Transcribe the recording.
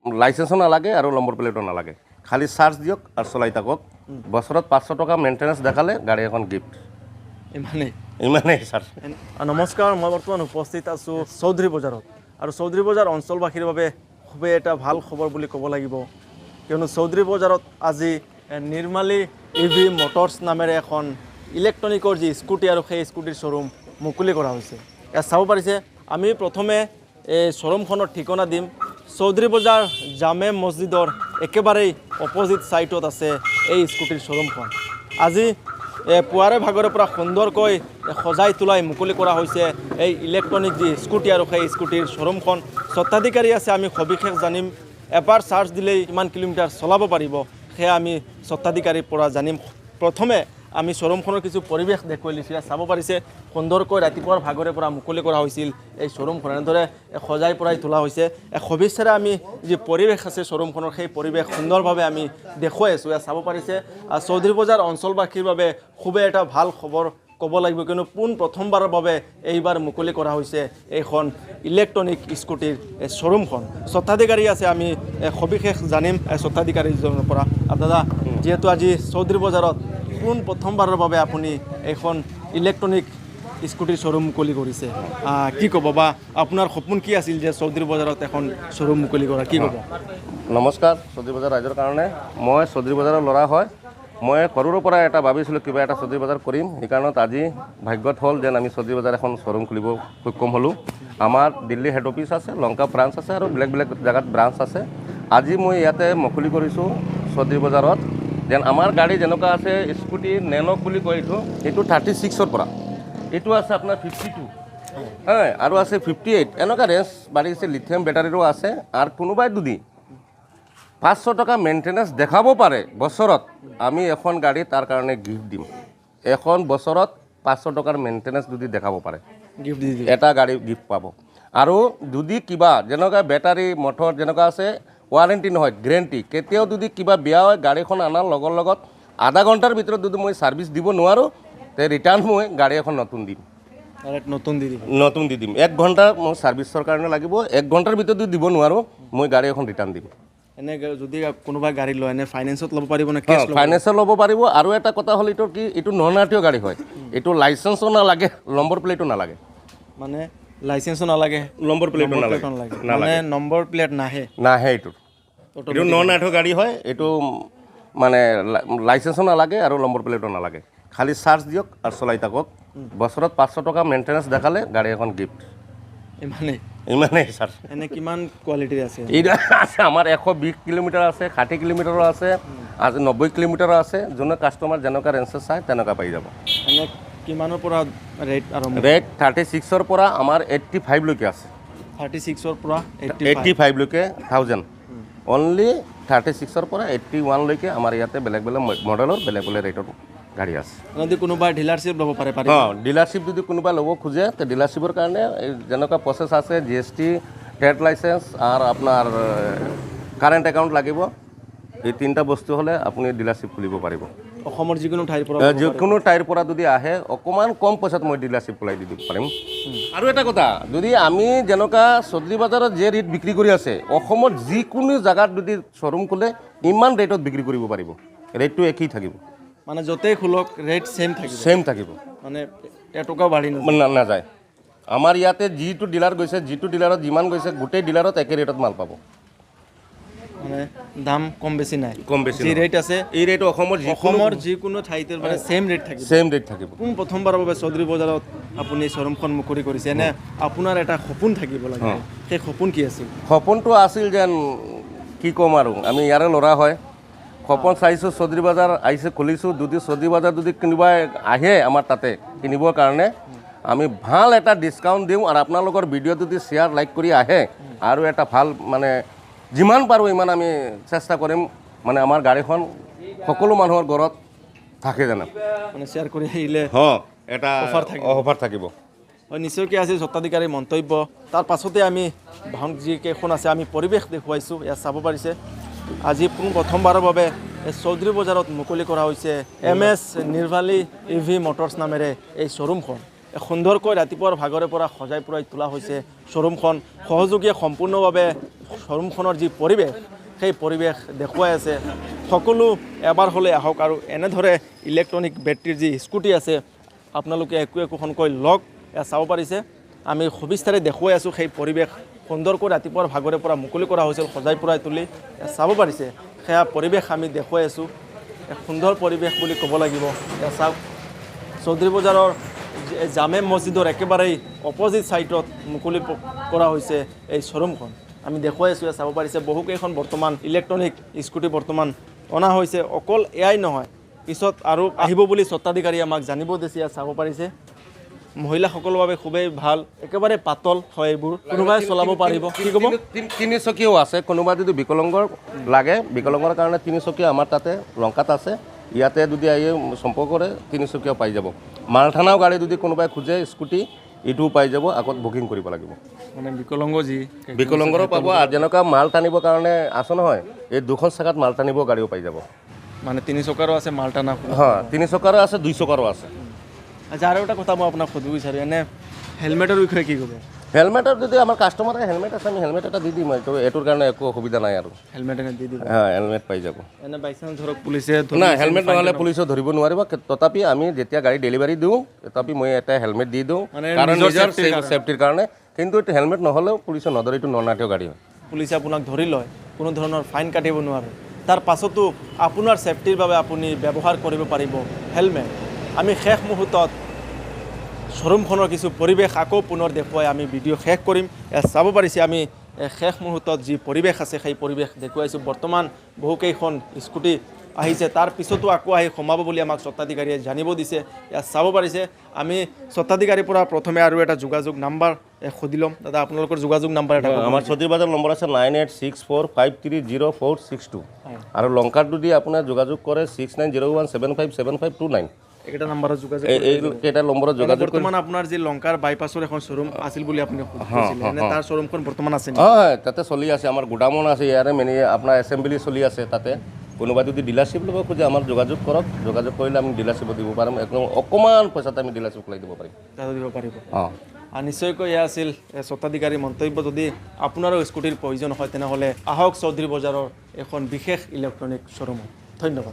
লাইসেন্সও নালাগে আৰু number Plato নালাগে খালি চাৰ্জ দিয়ক আৰু চলাই থাকক বছৰত 500 টকা মেইনটেনেন্স দেখালে গাড়ী এখন গিফ্ট ইমানেই ছাৰ নমস্কাৰ মই বৰ্তমান উপস্থিত আছোঁ চৌধুৰী বজাৰত আৰু চৌধুৰী বজাৰ অঞ্চলবাসীৰ বাবে খুবেই এটা ভাল খবৰ বুলি ক'ব লাগিব কিয়নো চৌধুৰী বজাৰত আজি নিৰ্মালী EV মটৰ্ছ নামেৰে এখন ইলেক্ট্ৰনিকৰ যি স্কুটি আৰু সেই স্কুটিৰ শ্ব'ৰুম মুকলি কৰা হৈছে ইয়াত চাব পাৰিছে আমি প্ৰথমে এই শ্ব'ৰুমখনৰ ঠিকনা দিম চৌধুৰী বজাৰ জামে মছজিদৰ একেবাৰেই অপজিট ছাইডত আছে এই স্কুটিৰ শ্ব'ৰুমখন আজি পুৱাৰে ভাগৰে পৰা সুন্দৰকৈ সজাই তোলাই মুকলি কৰা হৈছে এই ইলেক্ট্ৰনিক যি স্কুটি আৰু সেই স্কুটিৰ শ্ব'ৰুমখন স্বত্বাধিকাৰী আছে আমি সবিশেষ জানিম এবাৰ চাৰ্জ দিলেই কিমান কিলোমিটাৰ চলাব পাৰিব সেয়া আমি স্বত্বাধিকাৰীৰ পৰা জানিম প্ৰথমে আমি শ্ব'ৰুমখনৰ কিছু পৰিৱেশ দেখুৱাই লৈছোঁ চাব পাৰিছে সুন্দৰকৈ ৰাতিপুৱাৰ ভাগৰে পৰা মুকলি কৰা হৈছিল এই শ্ব'ৰুমখন এনেদৰে সজাই পৰাই তোলা হৈছে সবিশেষে আমি যি পৰিৱেশ আছে শ্ব'ৰুমখনৰ সেই পৰিৱেশ সুন্দৰভাৱে আমি দেখুৱাই আছোঁ ইয়াত চাব পাৰিছে চৌধুৰী বজাৰ অঞ্চলবাসীৰ বাবে খুবেই এটা ভাল খবৰ ক'ব লাগিব কিয়নো প্ৰথমবাৰৰ বাবে এইবাৰ মুকলি কৰা হৈছে এইখন ইলেক্ট্ৰনিক স্কুটিৰ শ্ব'ৰুমখন স্বত্বাধিকাৰী আছে আমি সবিশেষ জানিম স্বত্বাধিকাৰীজনৰ পৰা দাদা যিহেতু আজি চৌধুৰী বজাৰত প্ৰথমবাৰৰ বাবে আপুনি এখন ইলেক্ট্ৰনিক স্কুটিৰ শ্ব'ৰুম মুকলি কৰিছে কি ক'ব বা আপোনাৰ সপোন কি আছিল যে চৌধুৰী বজাৰত এখন শ্ব'ৰুম মুকলি কৰা কি ক'ব নমস্কাৰ চৌধুৰী বজাৰ ৰাইজৰ কাৰণে মই চৌধুৰী বজাৰৰ ল'ৰা হয় মই সৰুৰে পৰা এটা ভাবিছিলোঁ কিবা এটা চৌধুৰী বজাৰ কৰিম সেইকাৰণত আজি ভাগ্যত হ'ল যেন আমি চৌধুৰী বজাৰ এখন শ্ব'ৰুম খুলিব সক্ষম হ'লোঁ আমাৰ দিল্লী হেড অফিচ আছে লংকা ব্ৰাঞ্চ আছে আৰু বেলেগ বেলেগ জেগাত ব্ৰাঞ্চ আছে আজি মই ইয়াতে মুকলি কৰিছোঁ চৌধুৰী বজাৰত যেন আমাৰ গাড়ী যেনেকুৱা আছে স্কুটি নেনক বুলি কয় এইটো 36ৰ পৰা এইটো আছে আপোনাৰ 52 হয় আৰু আছে 58 এনেকুৱা ৰেঞ্জ বাঢ়িছে লিথিয়াম বেটাৰীৰো আছে আৰু কোনোবাই যদি 500 টকা মেইনটেনেন্স দেখাব পাৰে বছৰত আমি এখন গাড়ী তাৰ কাৰণে গিফ্ট দিম এখন বছৰত 500 টকাৰ মেইনটেনেন্স যদি দেখাব পাৰে গিফ্ট দি এটা গাড়ী গিফ্ট পাব আৰু যদি কিবা যেনেকুৱা বেটাৰী মটৰ যেনেকুৱা আছে ৱাৰেণ্টি নহয় গ্যাৰেণ্টি কেতিয়াও যদি কিবা বেয়া হয় গাড়ীখন আনাৰ লগত আধা ঘণ্টাৰ ভিতৰত যদি মই ছাৰ্ভিচ দিব নোৱাৰোঁ তে ৰিটাৰ্ণ মই গাড়ী এখন নতুন দি দিম 1 ঘণ্টা মোৰ ছাৰ্ভিচৰ কাৰণে লাগিব 1 ঘণ্টাৰ ভিতৰত যদি দিব নোৱাৰোঁ মই গাড়ী এখন ৰিটাৰ্ণ দিম এনে যদি কোনোবা গাড়ী লয় এনে ফাইনেন্সত ল'ব পাৰিব নে কেছ ফাইনেন্সত ল'ব পাৰিব আৰু এটা কথা হ'ল এইটো নন আৰটিঅ গাড়ী হয় এইটো লাইচেন্সো নালাগে নম্বৰ প্লেটো নালাগে মানে লাইসেন্সও নালাগে নম্বৰ প্লেটো নালাগে মানে নম্বৰ প্লেট নাহে এইটো নন আৰটিঅ গাড়ী হয় এইটো মানে লাইসেন্সও নালাগে আৰু নম্বৰ প্লেটো নালাগে খালি চাৰ্জ দিয়ক আৰু চলাই থাকক বছৰত 500 টকা মেইনটেনেন্স দেখালে গাড়ী এখন গিফ্ট ইমানেই ছাৰ এনে কিমান কোৱালিটিৰ আছে এইটো আছে আমাৰ 120 কিলোমিটাৰ আছে 60 কিলোমিটাৰো আছে আজি 90 কিলোমিটাৰো আছে যোনে কাষ্টমাৰ যেনেকুৱা ৰেঞ্জত চাই তেনেকুৱা পাই যাব এনে কিমানৰ পৰা ৰেট আৰম্ভ ৰেট 36ৰ পৰা আমাৰ 85 লৈকে আছে 36ৰ পৰা 85 লৈকে 1000 অনলি 36ৰ পৰা 81 লৈকে আমাৰ ইয়াতে বেলেগ বেলেগ মডেলৰ বেলেগ বেলেগ ৰেটৰ গাড়ী আছে যদি কোনোবা ডিলাৰশ্বিপ ল'ব পাৰে ডিলাৰশ্বিপ যদি কোনোবা ল'ব খোজে তে ডিলাৰশ্বিপৰ কাৰণে যেনেকুৱা প্ৰচেছ আছে GST ট্ৰেড লাইচেন্স আৰু আপোনাৰ কাৰেণ্ট একাউণ্ট লাগিব এই তিনিটা বস্তু হ'লে আপুনি ডিলাৰশ্বিপ খুলিব পাৰিব অসমৰ যিকোনো ঠাইৰ পৰা যদি আহে অকণমান কম পইচাত মই ডিলাৰশ্বিপ খোলাই দিব পাৰিম আৰু এটা কথা যদি আমি যেনেকুৱা চৌধুৰী বজাৰত যে ৰেট বিক্ৰী কৰি আছে অসমৰ যিকোনো জেগাত যদি শ্ব'ৰুম খোলে ইমান ৰেটত বিক্ৰী কৰিব পাৰিব ৰেটটো একেই থাকিব মানে য'তেই খোলক ৰেট চেম থাকিব মানে এটকাও বাঢ়ি নাযায় আমাৰ ইয়াতে যিটো ডিলাৰ গৈছে যিটো ডিলাৰত যিমান গৈছে গোটেই ডিলাৰত একে ৰেটত মাল পাব মানে দাম কম বেছি নাই যি ৰেট আছে এই ৰেট অসমৰ যিকোনো ঠাইতে মানে চেম ৰেট থাকিব প্ৰথমবাৰৰ বাবে চৌধুৰী বজাৰত আপুনি শ্ব'ৰুমখন মুকলি কৰিছে এনে আপোনাৰ এটা সপোন থাকিব লাগে সেই সপোন কি আছিল সপোনটো আছিল যেন কি ক'ম আৰু আমি ইয়াৰে ল'ৰা হয় সপোন চাইছোঁ চৌধুৰী বজাৰ আহিছে খুলিছোঁ যদি চৌধুৰী বজাৰ যদি কোনোবাই আহে আমাৰ তাতে কিনিবৰ কাৰণে আমি ভাল এটা ডিছকাউণ্ট দিওঁ আৰু আপোনালোকৰ ভিডিঅ' যদি শ্বেয়াৰ লাইক কৰি আহে আৰু এটা ভাল মানে যিমান পাৰোঁ ইমান আমি চেষ্টা কৰিম মানে আমাৰ গাড়ীখন সকলো মানুহৰ ঘৰত থাকে জানো মানে শ্বেয়াৰ কৰি আহিলে এটা অফাৰ থাকিব হয় নিশ্চয়কৈ আছিল স্বত্বাধিকাৰী মন্তব্য তাৰ পাছতে আমি যিকেইখন আছে আমি পৰিৱেশ দেখুৱাইছোঁ ইয়াত চাব পাৰিছে আজি প্ৰথমবাৰৰ বাবে চৌধুৰী বজাৰত মুকলি কৰা হৈছে MS নিৰ্মালী EV মটৰ্ছ নামেৰে এই শ্ব'ৰুমখন সুন্দৰকৈ ৰাতিপুৱাৰ ভাগৰে পৰা সজাই পৰাই তোলা হৈছে শ্বৰুমখন সহযোগীয়ে সম্পূৰ্ণভাৱে শ্বৰুমখনৰ যি পৰিৱেশ সেই পৰিৱেশ দেখুৱাই আছে সকলো এবাৰ হ'লে আহক আৰু এনেদৰে ইলেক্ট্ৰনিক বেটাৰীৰ যি স্কুটি আছে আপোনালোকে একোখনকৈ লগ চাব পাৰিছে আমি সবিস্তাৰে দেখুৱাই আছোঁ সেই পৰিৱেশ সুন্দৰকৈ ৰাতিপুৱাৰ ভাগৰে পৰা মুকলি কৰা হৈছিল সজাই পৰাই তুলি চাব পাৰিছে সেয়া পৰিৱেশ আমি দেখুৱাই আছোঁ এক সুন্দৰ পৰিৱেশ বুলি ক'ব লাগিব চাওক চৌধুৰী বজাৰৰ জামে মছজিদৰ একেবাৰেই অপজিট ছাইডত মুকলি কৰা হৈছে এই শ্বৰুমখন আমি দেখুৱাই আছোঁ চাব পাৰিছে বহুকেইখন বৰ্তমান ইলেক্ট্ৰনিক স্কুটি বৰ্তমান অনা হৈছে অকল এয়াই নহয় পিছত আৰু আহিব বুলি স্বত্বাধিকাৰীয়ে আমাক জানিব দিছে চাব পাৰিছে মহিলাসকলৰ বাবে খুবেই ভাল একেবাৰে পাতল হয় এইবোৰ কোনোবাই চলাব পাৰিব কি ক'ব তিনিচকীয়াও আছে কোনোবা যদি বিকলাংগৰ লাগে বিকলাংগৰ কাৰণে তিনিচকীয়া আমাৰ তাতে লংকাত আছে ইয়াতে যদি আহি সম্পৰ্ক কৰে তিনিচকীয়াও পাই যাব মালথানাও গাড়ী যদি কোনোবাই খোজে স্কুটি এইটোও পাই যাব আগত বুকিং কৰিব লাগিব মানে বিকলাংগ যি বিকলাংগৰো পাব আৰু যেনেকুৱা মাল টানিবৰ কাৰণে আছে নহয় এই দুখন চকাত মাল টানিব গাড়ীও পাই যাব মানে 3 চকাৰো আছে মালটানা হয় 3 চকাৰো আছে 2 চকাৰো আছে আচ্ছা আৰু এটা কথা মই আপোনাক সুধিব বিচাৰোঁ এনে হেলমেটৰ বিষয়ে কি ক'ব হেলমেটৰ যদি আমাৰ কাষ্টমাৰে হেলমেট আছে আমি হেলমেট এটা দি দিম এইটোৰ কাৰণে একো অসুবিধা নাই আৰু হেলমেট এনে দি দিব হয় হেলমেট পাই যাব এনে বাইচান্স ধৰক পুলিচে না হেলমেট নহ'লে পুলিচে ধৰিব নোৱাৰিব তথাপি আমি যেতিয়া গাড়ী ডেলিভাৰী দিওঁ তথাপি মই এটা হেলমেট দি দিওঁ কাৰণ নিজৰ ছেফটিৰ কাৰণে কিন্তু এইটো হেলমেট নহ'লেও পুলিচে নধৰে এইটো ননাটীয় গাড়ী হয় পুলিচে আপোনাক ধৰি লয় কোনো ধৰণৰ ফাইন কাটিব নোৱাৰে তাৰ পাছতো আপোনাৰ ছেফটিৰ বাবে আপুনি ব্যৱহাৰ কৰিব পাৰিব হেলমেট আমি শেষ মুহূৰ্তত শ্বৰুমখনৰ কিছু পৰিৱেশ আকৌ পুনৰ দেখুৱাই আমি ভিডিঅ' শেষ কৰিম চাব পাৰিছে আমি শেষ মুহূৰ্তত যি পৰিৱেশ আছে সেই পৰিৱেশ দেখুৱাইছোঁ বৰ্তমান বহুকেইখন স্কুটি আহিছে তাৰ পিছতো আকৌ আহি সোমাব বুলি আমাক স্বত্বাধিকাৰীয়ে জানিব দিছে ইয়াত চাব পাৰিছে আমি স্বত্বাধিকাৰীৰ পৰা প্ৰথমে আৰু এটা যোগাযোগ নাম্বাৰ সুধি ল'ম দাদা আপোনালোকৰ যোগাযোগ নাম্বাৰ এটা আমাৰ চৌধুৰী বজাৰ নম্বৰ আছে 9864530662 আৰু লংকাত যদি আপোনাৰ যোগাযোগ কৰে 6901757529 এইকেইটা নাম্বাৰত যোগাযোগ এইকেইটা নম্বৰত যোগাযোগ বৰ্তমান আপোনাৰ যি লংকাৰ বাইপাছৰ এখন শ্বৰুম আছিল বুলি আপুনি কৈছিলে এনে তাৰ শ্বৰুমখন বৰ্তমান আছে হয় তাতে চলি আছে আমাৰ গোদামন আছে ইয়াৰে মেনি আপোনাৰ এছেম্বলি চলি আছে তাতে কোনোবা যদি ডিলাৰশ্বিপ ল'ব খোজে আমাৰ যোগাযোগ কৰক যোগাযোগ কৰিলে আমি ডিলাৰশ্বিপ দিব পাৰিম একদম অকণমান পইচাতে আমি ডিলাৰশ্বিপ লাই দিব পাৰিম দিব পাৰিব অঁ আৰু নিশ্চয়কৈ এয়া আছিল স্বত্বাধিকাৰী মন্তব্য যদি আপোনাৰো স্কুটিৰ প্ৰয়োজন হয় তেনেহ'লে আহক চৌধুৰী বজাৰৰ এখন বিশেষ ইলেক্ট্ৰনিক শ্বৰুমত ধন্যবাদ